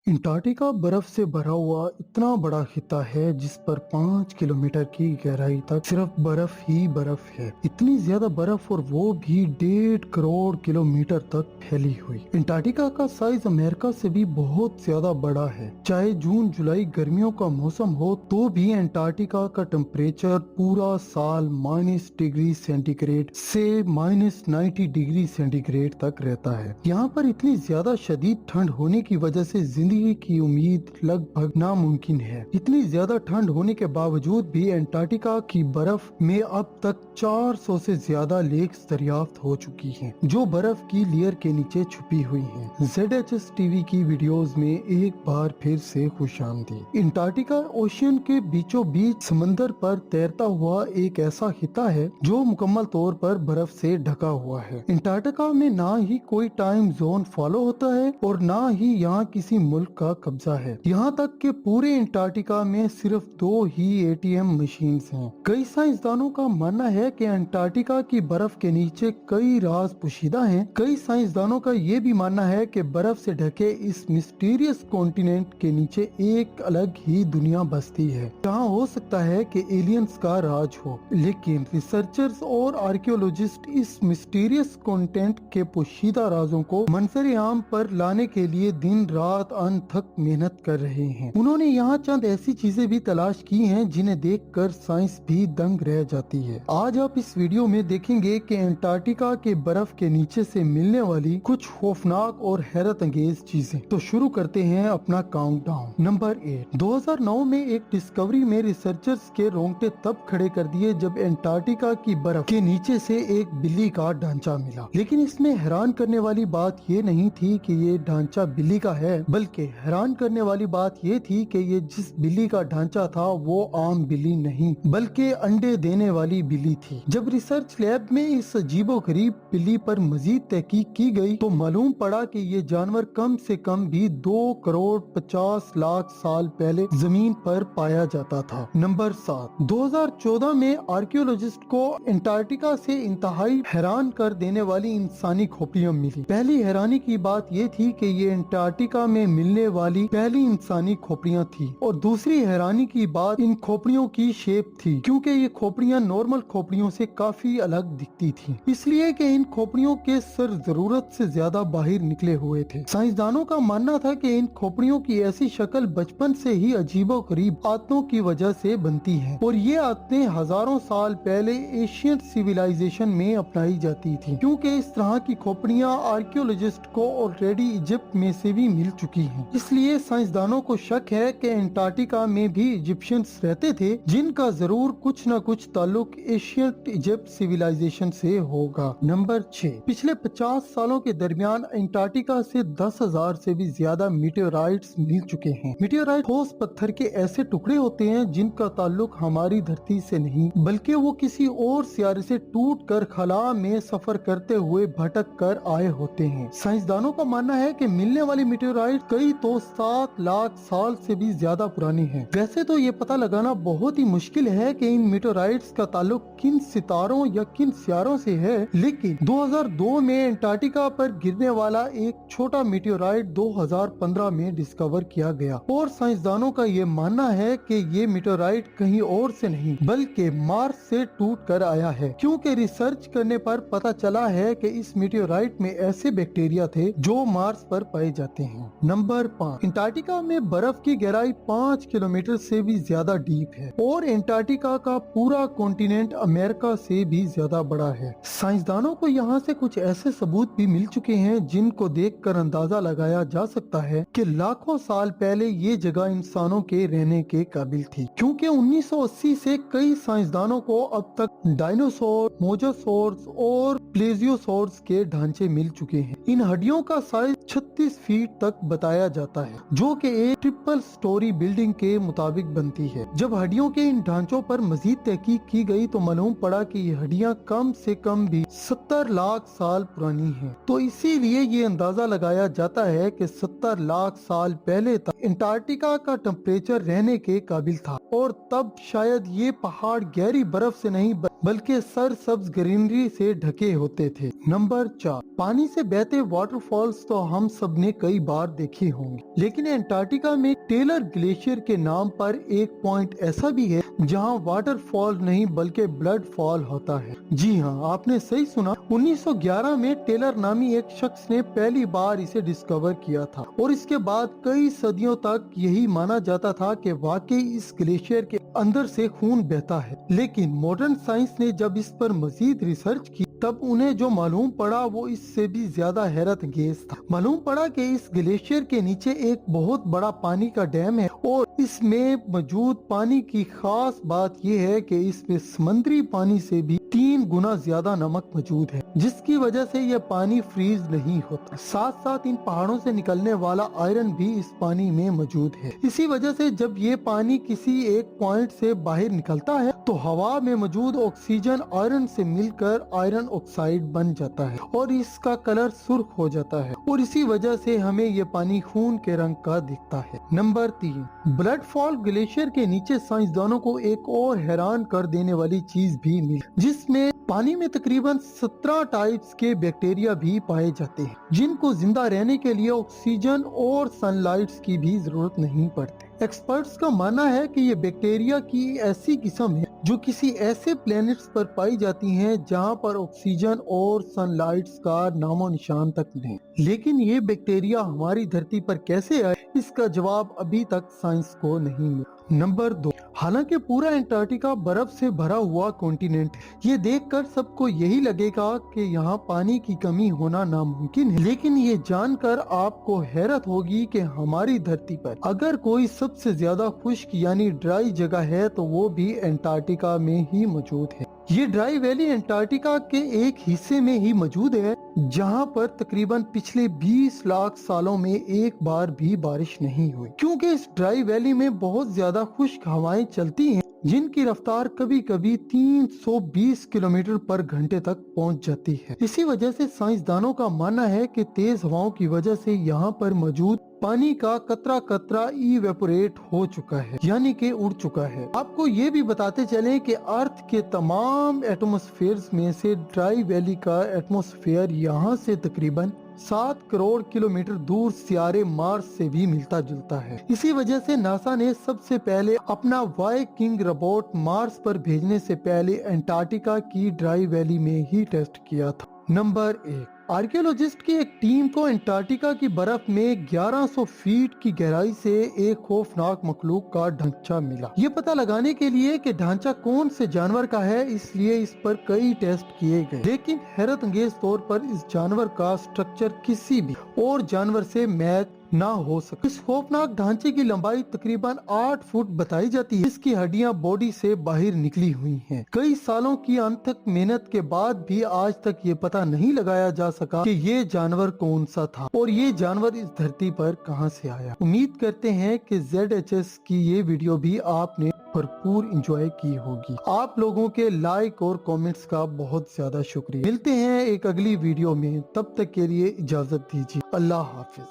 Antarctica बर्फ से भरा हुआ इतना बड़ा खिता है जिस पर 5 किलोमीटर की गहराई तक सिर्फ बर्फ ही बर्फ है। इतनी ज्यादा बर्फ और वो भी 1.5 करोड़ किलोमीटर तक फैली हुई। अंटार्कटिका का साइज अमेरिका से भी बहुत ज्यादा बड़ा है। चाहे जून जुलाई गर्मियों का मौसम हो तो भी अंटार्कटिका का टेम्परेचर पूरा साल -डिग्री सेंटीग्रेड से -90 डिग्री सेंटीग्रेड तक रहता है। यहाँ पर इतनी ज्यादा शदीद ठंड होने की वजह से जिंदगी की उम्मीद लगभग नामुमकिन है। इतनी ज्यादा ठंड होने के बावजूद भी अंटार्कटिका की बर्फ में अब तक 400 से ज्यादा लेक्स दरियाफ्त हो चुकी हैं, जो बर्फ की लेयर के नीचे छुपी हुई हैं। ZHS टीवी की वीडियोस में एक बार फिर से खुशामदीद। अंटार्कटिका ओशियन के बीचों बीच समंदर पर तैरता हुआ एक ऐसा खिता है जो मुकम्मल तौर पर बर्फ से ढका हुआ है। अंटार्कटिका में ना ही कोई टाइम जोन फॉलो होता है और ना ही यहाँ किसी मुल्क का कब्जा है। यहाँ तक कि पूरे अंटार्कटिका में सिर्फ 2 ही ATM मशीन्स हैं। कई साइंसदानों का मानना है कि अंटार्कटिका की बर्फ के नीचे कई राज पोशीदा हैं। कई साइंसदानों का ये भी मानना है कि बर्फ से ढके इस मिस्टीरियस कॉन्टिनेंट के नीचे एक अलग ही दुनिया बसती है, जहाँ हो सकता है कि एलियंस का राज हो। लेकिन रिसर्चर्स और आर्कियोलॉजिस्ट इस मिस्टीरियस कॉन्टिनेंट के पोशीदा राजों को मंजर आम पर लाने के लिए दिन रात अनथक मेहनत कर रहे हैं। उन्होंने यहाँ चंद ऐसी चीजें भी तलाश की हैं जिन्हें देखकर साइंस भी दंग रह जाती है। आज आप इस वीडियो में देखेंगे कि अंटार्कटिका के बर्फ के नीचे से मिलने वाली कुछ खौफनाक और हैरत अंगेज चीजें। तो शुरू करते हैं अपना काउंटडाउन। नंबर 8। 2009 में एक डिस्कवरी में रिसर्चर्स के रोंगटे तब खड़े कर दिए जब अंटार्कटिका की बर्फ के नीचे से एक बिल्ली का ढांचा मिला। लेकिन इसमें हैरान करने वाली बात ये नहीं थी कि ये ढांचा बिल्ली का है, बल्कि हैरान करने वाली बात ये थी कि ये जिस बिल्ली का ढांचा था वो आम बिल्ली नहीं बल्कि अंडे देने वाली बिल्ली थी। जब रिसर्च लैब में इस अजीबोगरीब बिल्ली पर मजीद तहकीक की गई तो मालूम पड़ा कि ये जानवर कम से कम भी 2 करोड़ 50 लाख साल पहले जमीन पर पाया जाता था। नंबर 7। 2014 में आर्कियोलॉजिस्ट को अंटार्कटिका से इंतहाई हैरान कर देने वाली इंसानी खोपड़ियां मिली। पहली हैरानी की बात ये थी कि ये अंटार्कटिका में मिलने वाली पहली इंसानी खोपड़ियां थी, और दूसरी हैरानी की बात इन खोपड़ियों की शेप थी, क्योंकि ये खोपड़ियां नॉर्मल खोपड़ियों से काफी अलग दिखती थी, इसलिए कि इन खोपड़ियों के सर जरूरत से ज्यादा बाहर निकले हुए थे। साइंसदानों का मानना था कि इन खोपड़ियों की ऐसी शक्ल बचपन से ही अजीबोगरीब आदतों की वजह से बनती है, और ये आदतें हजारों साल पहले एशियन सिविलाइजेशन में अपनाई जाती थी, क्योंकि इस तरह की खोपड़ियां आर्कियोलॉजिस्ट को ऑलरेडी इजिप्ट में से भी मिल चुकी हैं। इसलिए साइंसदानों को शक है कि अंटार्कटिका में भी इजिप्शियंस रहते थे, जिनका जरूर कुछ न कुछ ताल्लुक एशियन इजिप्ट सिविलाइजेशन से होगा। नंबर 6। पिछले 50 सालों के दरमियान अंटार्कटिका से 10,000 से भी ज्यादा मीटेओराइट्स मिल चुके हैं। मीटेओराइट ठोस पत्थर के ऐसे टुकड़े होते हैं जिनका ताल्लुक हमारी धरती से नहीं बल्कि वो किसी और सियारे से टूट कर खला में सफर करते हुए भटक कर आए होते हैं। साइंसदानों का मानना है कि मिलने वाली मीटेओराइट कई तो 7 लाख साल से भी ज्यादा पुरानी है। वैसे तो ये पता लगाना बहुत ही मुश्किल है कि इन मीटेओराइट्स का ताल्लुक किन सितारों या किन सियारों से है, लेकिन 2002 में अंटार्कटिका पर गिरने वाला एक छोटा मीटेओराइट 2015 में डिस्कवर किया गया, और साइंसदानों का ये मानना है कि ये मीटेओराइट कहीं और से नहीं बल्कि मार्स से टूट कर आया है, क्योंकि रिसर्च करने पर पता चला है कि इस मीटेओराइट में ऐसे बैक्टीरिया थे जो मार्स पर पाए जाते हैं। नंबर 5। अंटार्कटिका में बर्फ की गहराई 5 किलोमीटर से भी ज्यादा डीप है, और अंटार्कटिका का पूरा कॉन्टिनेंट अमेरिका से भी ज्यादा बड़ा है। साइंसदानों को यहाँ से कुछ ऐसे सबूत भी मिल चुके हैं जिनको देखकर अंदाजा लगाया जा सकता है कि लाखों साल पहले ये जगह इंसानों के रहने के काबिल थी, क्योंकि 1980 से कई साइंसदानों को अब तक डायनासोर, मोजासोर्स और प्लेजियोसोर्स के ढांचे मिल चुके हैं। इन हड्डियों का साइज 36 फीट तक बताया जाता है, जो कि एक ट्रिपल स्टोरी बिल्डिंग के मुताबिक बनती है। जब हड्डियों के इन ढांचों पर मजीद तहकीक की गई तो मालूम पड़ा कि ये हड्डियां कम से कम भी 70 लाख साल पुरानी हैं। तो इसीलिए ये अंदाजा लगाया जाता है कि 70 लाख साल पहले तक अंटार्कटिका का टेम्परेचर रहने के काबिल था और तब शायद ये पहाड़ गहरी बर्फ से नहीं बल्कि सरसब्ज ग्रीनरी से ढके होते थे। नंबर 4, पानी से बहते वाटरफॉल्स तो हम सब ने कई बार देखे होंगे, लेकिन अंटार्कटिका में टेलर ग्लेशियर के नाम पर एक पॉइंट ऐसा भी है जहां वाटरफॉल नहीं बल्कि ब्लड फॉल होता है। जी हाँ, आपने सही सुना। 1911 में टेलर नामी एक शख्स ने पहली बार इसे डिस्कवर किया था और इसके बाद कई सदियों तक यही माना जाता था कि वाकई इस ग्लेशियर के अंदर से खून बहता है। लेकिन मॉडर्न साइंस ने जब इस पर मजीद रिसर्च की तब उन्हें जो मालूम पड़ा वो इससे भी ज्यादा हैरत अंगेज था। मालूम पड़ा कि इस ग्लेशियर के नीचे एक बहुत बड़ा पानी का डैम है और इसमें मौजूद पानी की खास बात यह है कि इसमें समुद्री पानी से भी 3 गुना ज्यादा नमक मौजूद है, जिसकी वजह से यह पानी फ्रीज नहीं होता। साथ साथ इन पहाड़ों से निकलने वाला आयरन भी इस पानी में मौजूद है। इसी वजह से जब ये पानी किसी एक पॉइंट से बाहर निकलता है तो हवा में मौजूद ऑक्सीजन आयरन से मिलकर आयरन ऑक्साइड बन जाता है और इसका कलर सुर्ख हो जाता है और इसी वजह से हमें ये पानी खून के रंग का दिखता है। नंबर 3, ब्लड फॉल ग्लेशियर के नीचे साइंसदानों को एक और हैरान कर देने वाली चीज भी मिली, जिसमें पानी में तकरीबन 17 टाइप्स के बैक्टीरिया भी पाए जाते हैं, जिनको जिंदा रहने के लिए ऑक्सीजन और सनलाइट की भी जरूरत नहीं पड़ती। एक्सपर्ट्स का मानना है कि ये बैक्टीरिया की ऐसी किस्म है जो किसी ऐसे प्लैनेट्स पर पाई जाती हैं जहां पर ऑक्सीजन और सनलाइट का नामो निशान तक नहीं। लेकिन ये बैक्टीरिया हमारी धरती पर कैसे आए, इसका जवाब अभी तक साइंस को नहीं मिला। नंबर 2, हालांकि पूरा अंटार्कटिका बर्फ से भरा हुआ कॉन्टिनेंट है, ये देखकर सबको यही लगेगा कि यहाँ पानी की कमी होना नामुमकिन है, लेकिन ये जानकर आपको हैरत होगी कि हमारी धरती पर अगर कोई सबसे ज्यादा खुश्क यानी ड्राई जगह है तो वो भी अंटार्कटिका में ही मौजूद है। ये ड्राई वैली अंटार्कटिका के एक हिस्से में ही मौजूद है जहां पर तकरीबन पिछले 20 लाख सालों में एक बार भी बारिश नहीं हुई, क्योंकि इस ड्राई वैली में बहुत ज्यादा खुश्क हवाएं चलती हैं जिनकी रफ्तार कभी कभी 320 किलोमीटर पर घंटे तक पहुंच जाती है। इसी वजह से साइंसदानों का मानना है कि तेज हवाओं की वजह से यहाँ पर मौजूद पानी का कतरा कतरा इवेपोरेट हो चुका है, यानी कि उड़ चुका है। आपको ये भी बताते चलें कि अर्थ के तमाम एटमॉस्फेयर्स में से ड्राई वैली का एटमॉस्फेयर यहाँ से तकरीबन 7 करोड़ किलोमीटर दूर सियारे मार्स से भी मिलता जुलता है। इसी वजह से नासा ने सबसे पहले अपना वाइकिंग रोबोट मार्स पर भेजने से पहले अंटार्कटिका की ड्राई वैली में ही टेस्ट किया था। नंबर 1, आर्कियोलॉजिस्ट की एक टीम को अंटार्कटिका की बर्फ में 1100 फीट की गहराई से एक खौफनाक मखलूक का ढांचा मिला। ये पता लगाने के लिए कि ढांचा कौन से जानवर का है, इसलिए इस पर कई टेस्ट किए गए, लेकिन हैरत अंगेज तौर पर इस जानवर का स्ट्रक्चर किसी भी और जानवर से मैच ना हो सके। इस खौफनाक ढांचे की लंबाई तकरीबन 8 फुट बताई जाती है। इसकी हड्डियां बॉडी से बाहर निकली हुई हैं। कई सालों की अनथक मेहनत के बाद भी आज तक ये पता नहीं लगाया जा सका कि ये जानवर कौन सा था और ये जानवर इस धरती पर कहां से आया। उम्मीद करते हैं कि ZHS की ये वीडियो भी आपने भरपूर एंजॉय की होगी। आप लोगों के लाइक और कमेंट्स का बहुत ज्यादा शुक्रिया। मिलते हैं एक अगली वीडियो में, तब तक के लिए इजाजत दीजिए। अल्लाह हाफिज।